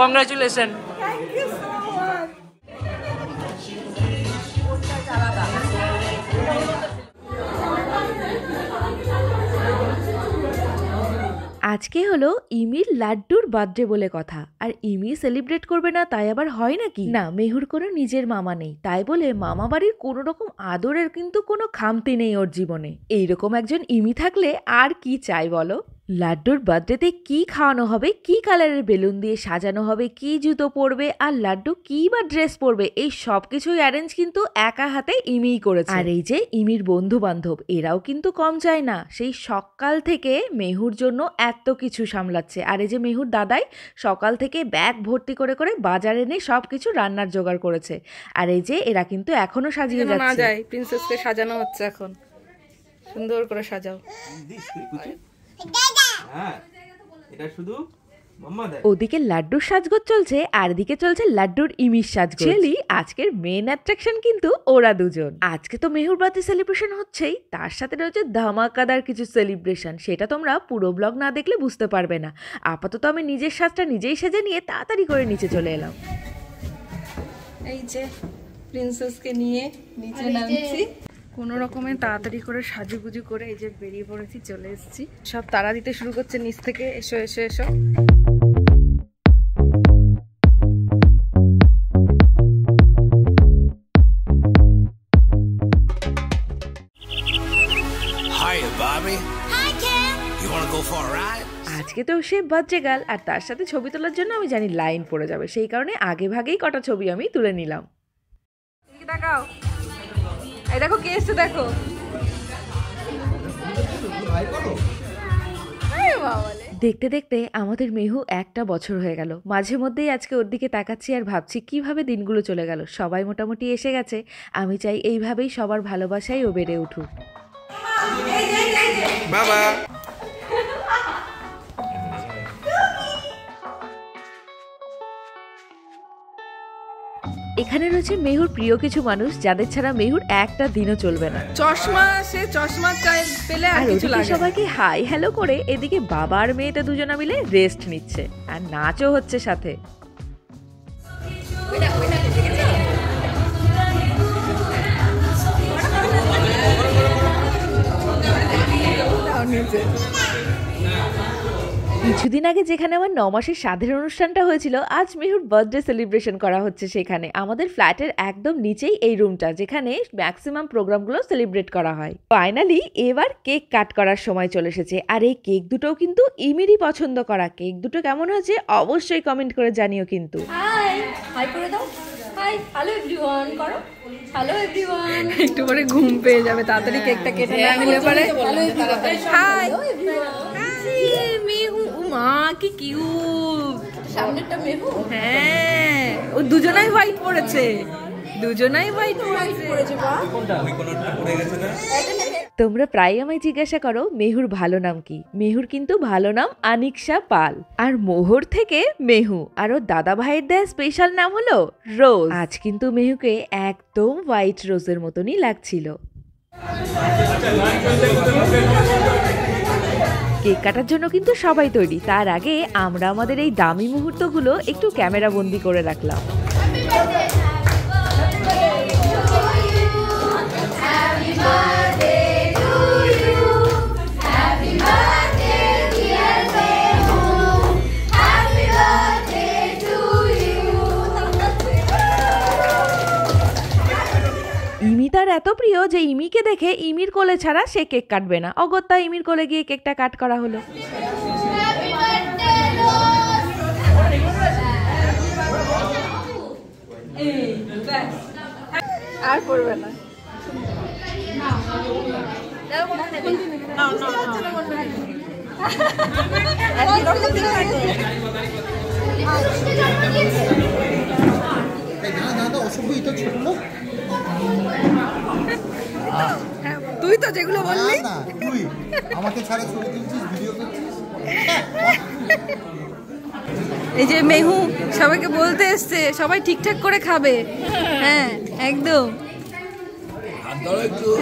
Congratulations. Thank you so much. আজকে হলো ইমির লাড্ডুর birthday বলে কথা। আর ইমি সেলিব্রেট করবে না তাই আবার হয় নাকি? না, মেহুর কোনো নিজের মামা নেই, তাই বলে মামা বাড়ির কোনো রকম আদরের কিন্তু কোনো খামতি নেই ওর জীবনে। এইরকম একজন ইমি থাকলে আর কি চাই বলো? লাড্ডুর বার্থডেতে কি খাওয়ানো হবে, কি কালারের বেলুন দিয়ে সাজানো হবে, কি জুতো পরবে, আর লাড্ডু কি বা ড্রেস পরবে, এই সব কিছুই অ্যারেঞ্জ কিন্তু একা হাতে ইমিই করেছে। আর এই যে ইমির বন্ধু বান্ধব, এরাও কিন্তু কম যায় না, সেই সকাল থেকে মেহুর জন্য এত কিছু সামলাচ্ছে। আর এই যে মেহুর দাদাই সকাল থেকে ব্যাগ ভর্তি করে করে বাজার এনে সব কিছু রান্নার জোগাড় করেছে। আর এই যে এরা কিন্তু এখনো সাজিয়ে যাচ্ছে। প্রিন্সেসকে সাজানো হচ্ছে এখন, সুন্দর করে সাজাও। ওদিকে লাড্ডুর সাজগোজ চলছে, আর দিকে চলছে লাড্ডুর ইমির সাজগোজ। আজকের মেন অ্যাট্রাকশন কিন্তু ওরা দুজন। আজকে তো মেহুর বার্থডে সেলিব্রেশন হচ্ছেই, তার সাথে রয়েছে ধামাকাদার কিছু সেলিব্রেশন। সেটা তোমরা পুরো ব্লগ না দেখলে বুঝতে পারবে না। আপাতত আমি নিজের সাজটা নিজেই সেজে নিয়ে তাড়াতাড়ি করে নিচে চলে এলাম। এই যে প্রিন্সেসকে নিয়ে নিচে নামছি, কোনো রকমে তাড়াতাড়ি করে সাজুগুজু করে এই যে বেরিয়ে পড়েছি, চলে এসেছি। সব তাড়া দিতে শুরু করছে নিচ থেকে, এসো এসো এসো। আজকে তো সে বাচ্চা গাল, আর তার সাথে ছবি তোলার জন্য আমি জানি লাইন পড়ে যাবে, সেই কারণে আগে ভাগেই কটা ছবি আমি তুলে নিলাম। দেখাও, এই দেখো কে এসছে, দেখো। দেখতে দেখতে আমাদের মেহু একটা বছর হয়ে গেল। মাঝে মধ্যেই আজকে ওর দিকে তাকাচ্ছি আর ভাবছি কিভাবে দিনগুলো চলে গেল। সবাই মোটামুটি এসে গেছে, আমি চাই এইভাবেই সবার ভালোবাসায় ও বেড়ে উঠুক। বাবা এখানে রয়েছে মেহুর প্রিয় কিছু মানুষ, যাদের ছাড়া মেহুর একটা দিনও চলবে না। চশমা, সে চশমা পেলে আর কিছু লাগে। সবাইকে হাই হ্যালো করে এদিকে বাবা আর মেয়েটা দুজনা মিলে রেস্ট নিচ্ছে, আর নাচও হচ্ছে সাথে। কিছুদিন আগে যেখানে আমার 9 মাসের সাধের অনুষ্ঠানটা হয়েছিল, আজ মেহুর বার্থডে সেলিব্রেশন করা হচ্ছে সেখানে। আমাদের ফ্ল্যাটের একদম নিচেই এই রুমটা, যেখানে ম্যাক্সিমাম প্রোগ্রামগুলো সেলিব্রেট করা হয়। ফাইনালি এবার কেক কাট করার সময় চলে এসেছে, আর এই কেক দুটোও কিন্তু ইমিরই পছন্দ করা। কেক দুটো কেমন হয়েছে অবশ্যই কমেন্ট করে জানিও কিন্তু। হাই করে দাও, হাই, হ্যালো এভরিওয়ান করো, হ্যালো এভরিওয়ান। একটু পরে ঘুম পেয়ে যাবে, তাড়াতাড়ি কেকটা কেটে না নিলে পারে। হাই মেহু, মা কি কিউট, সামনেরটা মেহু। হ্যাঁ, ও দুজনাই হোয়াইট পরেছে, দুজনাই হোয়াইট পরেছে। তোমরা প্রায় আমায় জিজ্ঞাসা করো মেহুর ভালো নাম কি। মেহুর কিন্তু ভালো নাম আনিকশা পাল, আর মোহর থেকে মেহু, আর ওর দাদা ভাইয়ের দেয়া স্পেশাল নাম হলো রোজ। আজ কিন্তু মেহুকে একদম হোয়াইট রোজের মতনই লাগছিল। কেক কাটার জন্য কিন্তু সবাই তৈরি, তার আগে আমরা আমাদের এই দামি মুহূর্তগুলো একটু ক্যামেরা বন্দি করে রাখলাম। ইমি তার এত প্রিয় যে ইমিকে দেখে ইমির কোলে ছাড়া সে কেক কাটবে না। অগত্যা ইমির কোলে গিয়ে কেকটা কাট করা হলো। আর পড়বে না। তুই তো যেগুলো বললি তুই আমাকে ছাড়া ছবি তুলছিস, ভিডিও করছিস। এই যে মেহু সবাইকে বলতে এসছে সবাই ঠিকঠাক করে খাবে। হ্যাঁ একদম।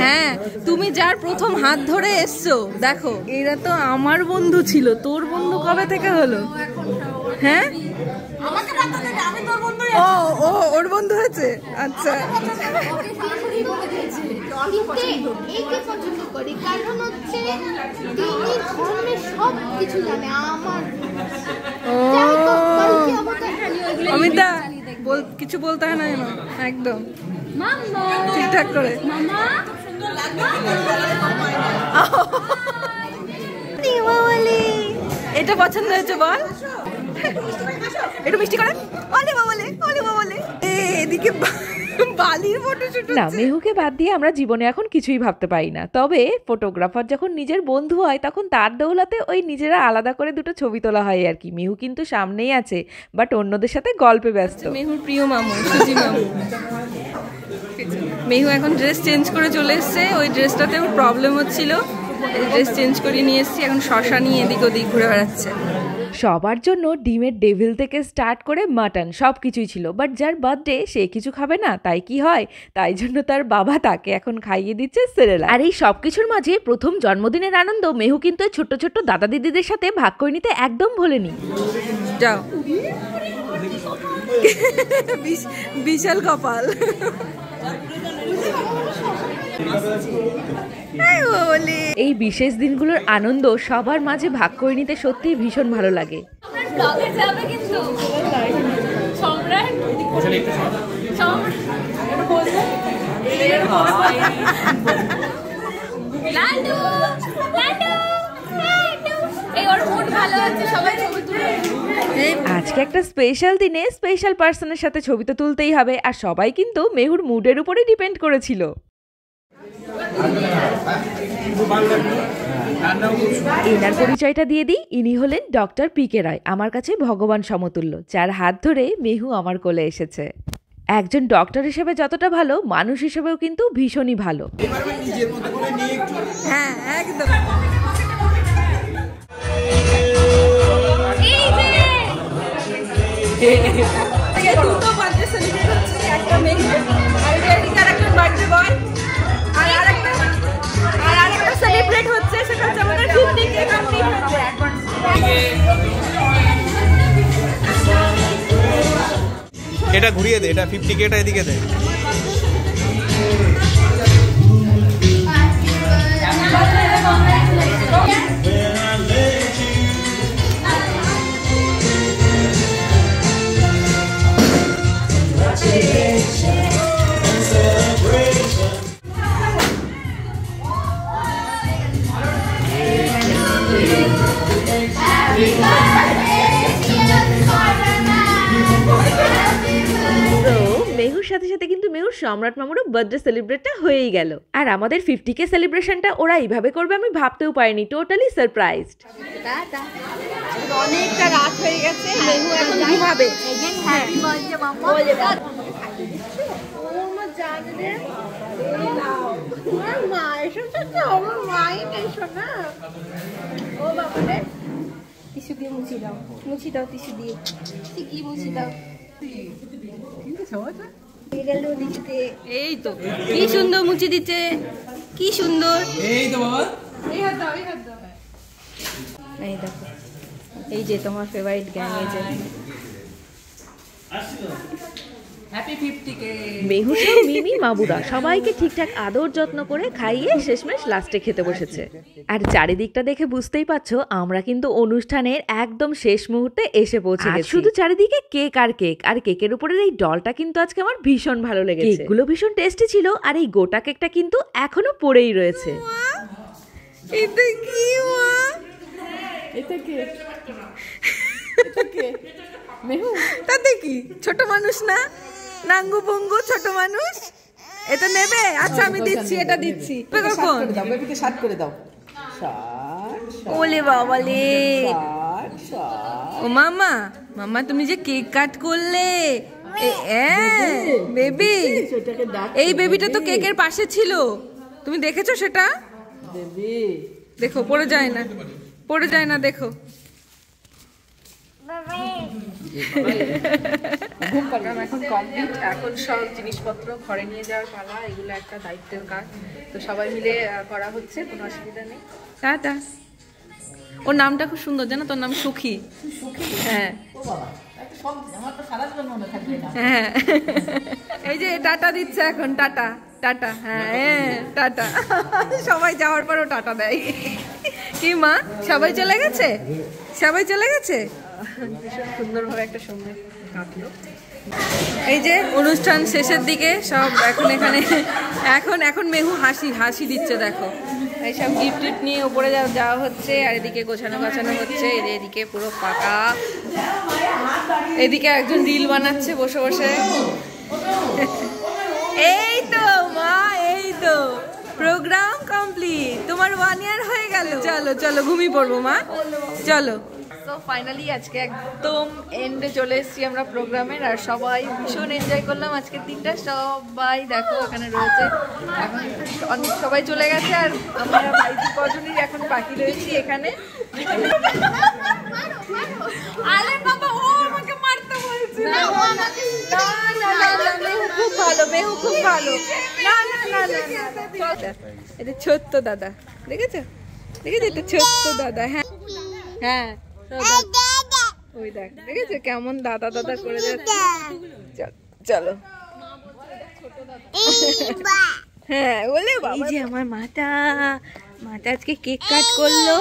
হ্যাঁ তুমি যার প্রথম হাত ধরে এসছো দেখো, এরা তো আমার বন্ধু ছিল, তোর বন্ধু কবে থেকে হলো? হ্যাঁ ও ও ওর বন্ধু হয়েছে। আচ্ছা অমিতা কিছু বলতে হয় না একদম ঠিকঠাক করে। এটা পছন্দ হয়েছে বল, একটু মিষ্টি করে এদিকে বালির ফটোশুট। না, মেহুকে বাদ দিয়ে আমরা জীবনে এখন কিছুই ভাবতে পারি না। তবে ফটোগ্রাফার যখন নিজের বন্ধু হয় তখন তার দৌলতে ওই নিজেরা আলাদা করে দুটো ছবি তোলা হয় আর কি। মেহু কিন্তু সামনেই আছে, বাট অন্যদের সাথে গল্পে ব্যস্ত। মেহুর প্রিয় মামু সুজি মামু। মেহু এখন ড্রেস চেঞ্জ করে চলে এসছে, ওই ড্রেসটাতে ওর প্রবলেম হচ্ছিল, ড্রেস চেঞ্জ করে নিয়ে এসছি, এখন শশা নিয়ে এদিক ওদিক ঘুরে বেড়াচ্ছে। সবার জন্য ডিমের ডেভিল থেকে স্টার্ট করে মাটন সব কিছুই ছিল, বাট যার বার্থডে সে কিছু খাবে না, তাই কি হয়, তাই জন্য তার বাবা তাকে এখন খাইয়ে দিচ্ছে সেরেলাক। আর এই সব কিছুর মাঝে প্রথম জন্মদিনের আনন্দ মেহু কিন্তু ছোট্ট ছোট্ট দাদা দিদিদের সাথে ভাগ করে নিতে একদম ভোলেনি। যাও বিশাল কপাল। এই বিশেষ দিনগুলোর আনন্দ সবার মাঝে ভাগ করে নিতে সত্যিই ভীষণ ভালো লাগে। আজকে একটা স্পেশাল দিনে স্পেশাল পার্সনের সাথে ছবি তো তুলতেই হবে, আর সবাই কিন্তু মেহুর মুডের উপরে ডিপেন্ড করেছিল। এনার পরিচয়টা দিয়ে দিই, ইনি হলেন ডক্টর পি.কে. রায়, আমার কাছে ভগবান সমতুল্য, যার হাত ধরে মেহু আমার কোলে এসেছে। একজন ডক্টর হিসেবে যতটা ভালো, মানুষ হিসেবেও কিন্তু ভীষণই ভালো। হ্যাঁ একদম। দুটো বার্থডে সেলিব্রেট হচ্ছে, একটা মেহু আর আরেকটা বার্থডে বয়, আর আরেকটা সেলিব্রেট হচ্ছে, সেটা হচ্ছে আমাদের 50K কমপ্লিট হচ্ছে। এটা ঘুরিয়ে দে, এটা 50K টা এদিকে দে। মেহুর সাথে সাথে কিন্তু মেহুর সম্রাট মামুরও বার্থডে সেলিব্রেটটা হয়েই গেল। আর আমাদের 50K সেলিব্রেশনটা ওরা এইভাবে করবে আমি ভাবতেও পারিনি, টোটালি সারপ্রাইজড। অনেকটা রাত হয়ে গেছে, মেহু এখন ঘুমাবে। Happy birthday mamma. মা এসেছে তো, আমার মাই নেই শোনা। ও বাবা টিস্যু দিয়ে মুছি দাও, মুছি দাও টিস্যু দিয়ে, কি মুছি দাও। এই তো কি সুন্দর মুছি দিচ্ছে, কি সুন্দর। এই তো বাবা, এই হাত দাও, এই হাত দাও। এই দেখো, এই যে তোমার ফেভারিট গ্যাং, এই যে হ্যাপি 50K। মেহু সহ মিমি মাবুদা সবাইকে ঠিকঠাক আদর যত্ন করে খাইয়ে শেষমেশ লাস্টে খেতে বসেছে। আর চারিদিকটা দেখে বুঝতেই পারছো আমরা কিন্তু অনুষ্ঠানের একদম শেষ মুহূর্তে এসে পৌঁছে গেছি। শুধু চারিদিকে কেক আর কেক, আর কেকের উপরের এই ডলটা কিন্তু আজকে আমার ভীষণ ভালো লেগেছে। কেকগুলো ভীষণ টেস্টি ছিল, আর এই গোটা কেকটা কিন্তু এখনো পড়েই রয়েছে। এটা কি মা? এটা কে? এটা কে? মেহু? তাতে কি, ছোট মানুষ না, নাঙ্গু পঙ্গু ছোট মানুষ। এটা নেবে? আচ্ছা আমি দিচ্ছি, এটা দিচ্ছি। কখন? দাও বেবিকে 60 করে দাও। 60 ওলে বাবা লে। ও মামা, মামা তুমি যে কেক কাট করলে, বেবি, এই বেবিটা তো কেকের পাশে ছিল, তুমি দেখেছো সেটা? বেবি দেখো পড়ে যায় না, পড়ে যায় না, দেখো। এখন কমপ্লিট, এখন সব জিনিসপত্র ঘরে নিয়ে যাওয়ার পালা। এগুলো একটা দায়িত্বের কাজ, তো সবাই মিলে করা হচ্ছে, কোনো অসুবিধা নেই। টাটা। ওর নামটা খুব সুন্দর, জানো তোর নাম? সুখী। হ্যাঁ হ্যাঁ, এই যে টাটা দিচ্ছে এখন, টাটা টাটা। হ্যাঁ টাটা, সবাই যাওয়ার পরও টাটা দেয়। কি মা, সবাই চলে গেছে? সবাই চলে গেছে? ভীষণ সুন্দরভাবে একটা সময় কাটলো। এই যে অনুষ্ঠান শেষের দিকে সব এখন এখানে, এখন মেহু হাসি দিচ্ছে, দেখো। এইসব গিফট টিফট নিয়ে উপরে যাওয়া হচ্ছে, আর এদিকে গোছানো হচ্ছে। এদিকে পুরো ফাঁকা, এদিকে একজন রিল বানাচ্ছে বসে বসে। এই তো মা, এই তো প্রোগ্রাম কমপ্লিট, তোমার 1 ইয়ার হয়ে গেল। চলো চলো ঘুমিয়ে পড়বো মা, চলো। তো ফাইনালি আজকে একদম এন্ডে চলে এসেছি আমরা প্রোগ্রামের, আর সবাই ভীষণ এনজয় করলাম আজকের দিনটা। সবাই দেখো এখানে রয়েছে, এখন অনেক সবাই চলে গেছে, আর আমরা বাড়িতে কজনই এখন বাকি রয়েছি এখানে। আরে বাবা, ও আমাকে মারতে বলছে। না মেহু খুব ভালো, মেহু খুব ভালো। না এটা ছোট্ট দাদা, দেখেছো? এটা ছোট্ট দাদা। হ্যাঁ হ্যাঁ, ওই দেখ, দেখেছো কেমন দাদা করে যাচ্ছে। চলো হ্যাঁ, বলে বাবা। এই যে আমার মাটা আজকে কেক কাট করলো,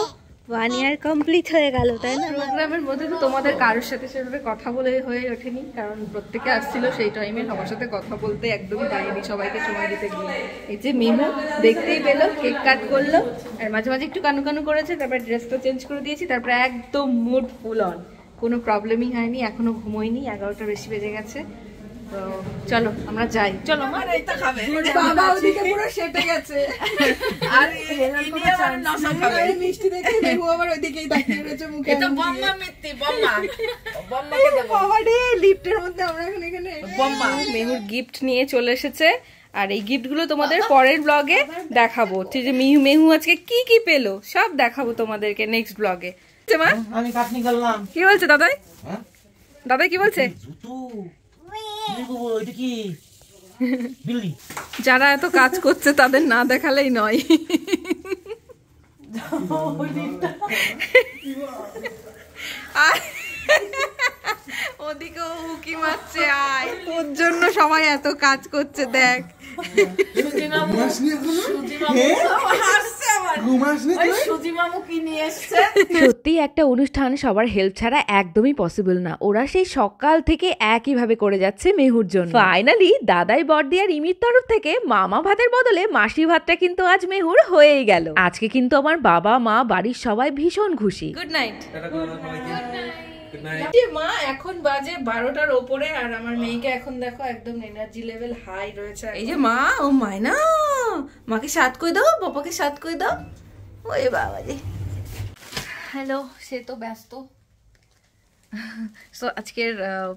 1 ইয়ার কমপ্লিট হয়ে গেল, তাই না? প্রোগ্রামের মধ্যে তো তোমাদের কারোর সাথে সেভাবে কথা বলে হয়ে ওঠেনি, কারণ প্রত্যেকে আসছিল সেই টাইমে, সবার সাথে কথা বলতে একদমই পারিনি, সবাইকে সময় দিতে গিয়ে। এই যে মেহু দেখতেই পেলো, কেক কাট করলো, আর মাঝে মাঝে একটু কানু করেছে, তারপর ড্রেসটা চেঞ্জ করে দিয়েছি, তারপর একদম মুড ফুল অন, কোনো প্রবলেমই হয়নি। এখনো ঘুমোয়নি, 11টা বেশি বেজে গেছে। তো চলো আমরা যাই, চলো। বাবা ওদিকে পুরো সেটে গেছে, আর মিষ্টি দেখে মেহু আবার ওইদিকেই তাকিয়ে রয়েছে মুখে। এটা বম্মা মিত্তি, বম্মাকে দেব। বাবা রে, লিফটের মধ্যে আমরা এখন এখানে বম্মা। মেহুর গিফট নিয়ে চলে এসেছে, আর এই গিফটগুলো তোমাদের পরের ব্লগে দেখাবো। ঠিক আছে, মেহু আজকে কি পেলো সব দেখাবো তোমাদেরকে নেক্সট ব্লগে। আমি কাটনি করলাম। কি বলছে দাদাই? দাদাই কি বলছে? যারা এত কাজ করছে তাদের না দেখালেই নয়। ওদিকে উকি মারছে, আয় তোর জন্য সবাই এত কাজ করছে, দেখ। সত্যি একটা অনুষ্ঠান সবার হেল্প ছাড়া একদমই পসিবল না। ওরা সেই সকাল থেকে একইভাবে করে যাচ্ছে মেহুর জন্য। ফাইনালি দাদাই বড়দি আর ইমির তরফ থেকে মামা ভাতের বদলে মাসি ভাতটা কিন্তু আজ মেহুর হয়েই গেল। আজকে কিন্তু আমার বাবা মা বাড়ির সবাই ভীষণ খুশি। গুড নাইট মা। এখন বাজে 12টার ওপরে, আর আমার মেয়েকে এখন দেখো একদম এনার্জি লেভেল হাই রয়েছে। এই যে মা, ও মায়না, মাকে সাত করে দাও, বাবাকে সাত করে দাও। ওই বাবা রে, হ্যালো। সে তো ব্যস্ত। সো আজকের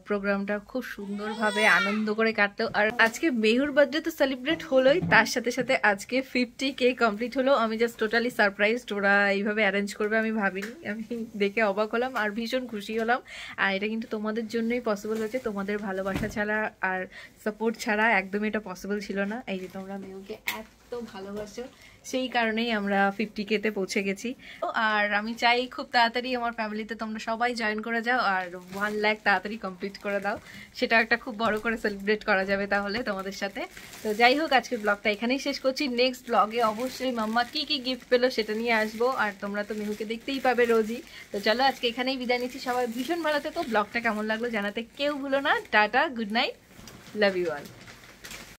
প্রোগ্রামটা খুব সুন্দরভাবে আনন্দ করে কাটলো, আর আজকে মেহুর বার্থডে তো সেলিব্রেট হলোই, তার সাথে সাথে আজকে 50K কমপ্লিট হলো। আমি জাস্ট টোটালি সারপ্রাইজড, ওরা এইভাবে অ্যারেঞ্জ করবে আমি ভাবিনি। আমি দেখে অবাক হলাম আর ভীষণ খুশি হলাম। আর এটা কিন্তু তোমাদের জন্যই পসিবল হয়েছে, তোমাদের ভালোবাসা ছাড়া আর সাপোর্ট ছাড়া একদমই এটা পসিবল ছিল না। এই যে তোমরা মেহুকে এত ভালোবাসো, সেই কারণেই আমরা 50K-তে পৌঁছে গেছি। আর আমি চাই খুব তাড়াতাড়ি আমার ফ্যামিলিতে তোমরা সবাই জয়েন করে যাও, আর 1 লাখ তাড়াতাড়ি কমপ্লিট করে দাও। সেটা একটা খুব বড় করে সেলিব্রেট করা যাবে তাহলে তোমাদের সাথে। তো যাই হোক, আজকের ব্লগটা এখানেই শেষ করছি। নেক্সট ব্লগে অবশ্যই মাম্মা কি গিফট পেলো সেটা নিয়ে আসবো, আর তোমরা তো মেহুকে দেখতেই পাবে রোজই। তো চলো আজকে এখানেই বিদায় নিচ্ছি। সবাই ভীষণ ভালো থেকো। ব্লগটা কেমন লাগলো জানাতে কেউ ভুলো না। Tata, good night, love you all.